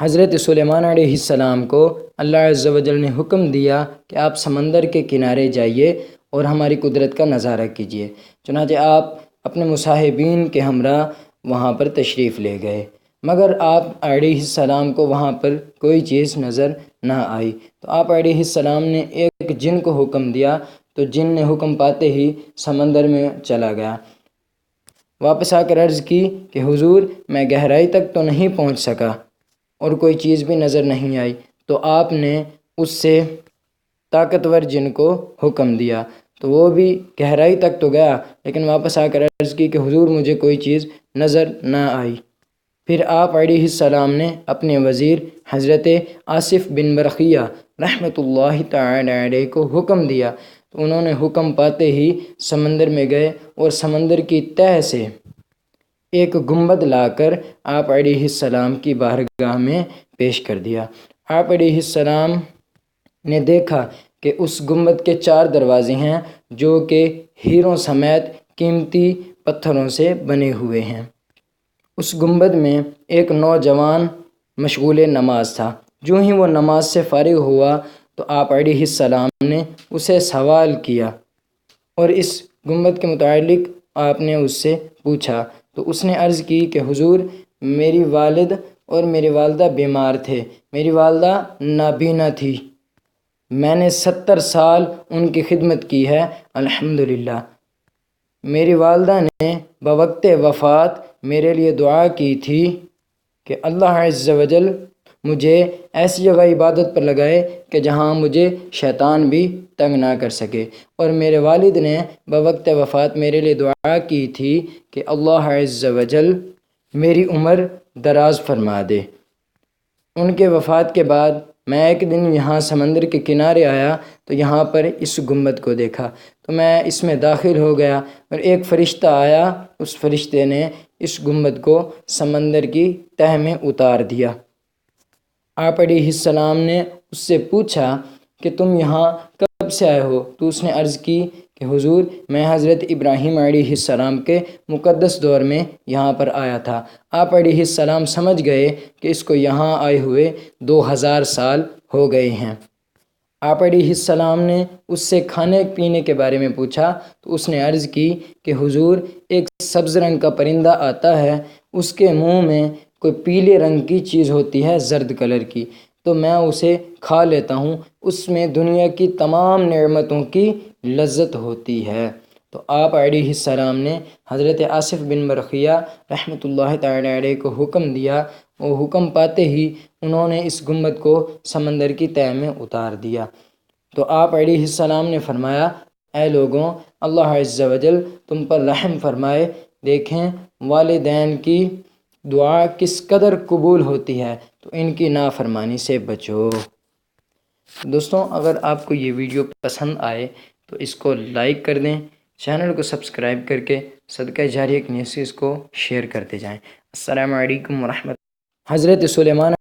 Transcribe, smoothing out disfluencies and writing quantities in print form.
حضرت سلیمان علیہ السلام کو اللہ عز و جل نے حکم دیا کہ آپ سمندر کے کنارے جائیے اور ہماری قدرت کا نظارہ کیجیے۔ چنانچہ آپ اپنے مصاحبین کے ہمراہ وہاں پر تشریف لے گئے، مگر آپ علیہ السلام کو وہاں پر کوئی چیز نظر نہ آئی۔ تو آپ علیہ السلام نے ایک جن کو حکم دیا، تو جن نے حکم پاتے ہی سمندر میں چلا گیا۔ واپس آ کر عرض کی کہ حضور، میں گہرائی تک تو نہیں پہنچ سکا اور کوئی چیز بھی نظر نہیں آئی۔ تو آپ نے اس سے طاقتور جن کو حکم دیا، تو وہ بھی گہرائی تک تو گیا، لیکن واپس آ کر عرض کی کہ حضور، مجھے کوئی چیز نظر نہ آئی۔ پھر آپ علیہ السلام نے اپنے وزیر حضرت آصف بن برقیہ رحمۃ اللہ تعالی علیہ کو حکم دیا، تو انہوں نے حکم پاتے ہی سمندر میں گئے اور سمندر کی تہہ سے ایک گنبد لا کر آپ علیہ السلام کی بارگاہ میں پیش کر دیا۔ آپ علیہ السلام نے دیکھا کہ اس گنبد کے 4 دروازے ہیں جو کہ ہیروں سمیت قیمتی پتھروں سے بنے ہوئے ہیں۔ اس گنبد میں ایک نوجوان مشغول نماز تھا۔ جو ہی وہ نماز سے فارغ ہوا تو آپ علیہ السلام نے اسے سوال کیا اور اس گنبد کے متعلق آپ نے اس سے پوچھا، تو اس نے عرض کی کہ حضور، میری والد اور میری والدہ بیمار تھے، میری والدہ نابینا تھی، میں نے 70 سال ان کی خدمت کی ہے الحمدللہ۔ میری والدہ نے بوقت وفات میرے لیے دعا کی تھی کہ اللہ عز و جل مجھے ایسی جگہ عبادت پر لگائے کہ جہاں مجھے شیطان بھی تنگ نہ کر سکے، اور میرے والد نے بوقت وفات میرے لیے دعا کی تھی کہ اللہ عز و جل میری عمر دراز فرما دے۔ ان کے وفات کے بعد میں ایک دن یہاں سمندر کے کنارے آیا تو یہاں پر اس گنبد کو دیکھا، تو میں اس میں داخل ہو گیا اور ایک فرشتہ آیا، اس فرشتے نے اس گنبد کو سمندر کی تہہ میں اتار دیا۔ آپ علیہ السلام نے اس سے پوچھا کہ تم یہاں کب سے آئے ہو؟ تو اس نے عرض کی کہ حضور، میں حضرت ابراہیم علیہ السلام کے مقدس دور میں یہاں پر آیا تھا۔ آپ علیہ السلام سمجھ گئے کہ اس کو یہاں آئے ہوئے 2000 سال ہو گئے ہیں۔ آپ علیہ السلام نے اس سے کھانے پینے کے بارے میں پوچھا تو اس نے عرض کی کہ حضور، ایک سبز رنگ کا پرندہ آتا ہے، اس کے منہ میں کوئی پیلے رنگ کی چیز ہوتی ہے، زرد کلر کی، تو میں اسے کھا لیتا ہوں، اس میں دنیا کی تمام نعمتوں کی لذت ہوتی ہے۔ تو آپ علیہ السلام نے حضرت آصف بن برقیہ رحمۃ اللہ تعالی علیہ کو حکم دیا، وہ حکم پاتے ہی انہوں نے اس گنبد کو سمندر کی تہہ میں اتار دیا۔ تو آپ علیہ السلام نے فرمایا، اے لوگوں، اللہ عز و جل تم پر رحم فرمائے، دیکھیں والدین کی دعا کس قدر قبول ہوتی ہے، تو ان کی نافرمانی سے بچو۔ دوستوں، اگر آپ کو یہ ویڈیو پسند آئے تو اس کو لائک کر دیں، چینل کو سبسکرائب کر کے صدقہ جاریہ کی نیت سے اس کو شیئر کرتے جائیں۔ السلام علیکم ورحمۃ۔ حضرت سلیمان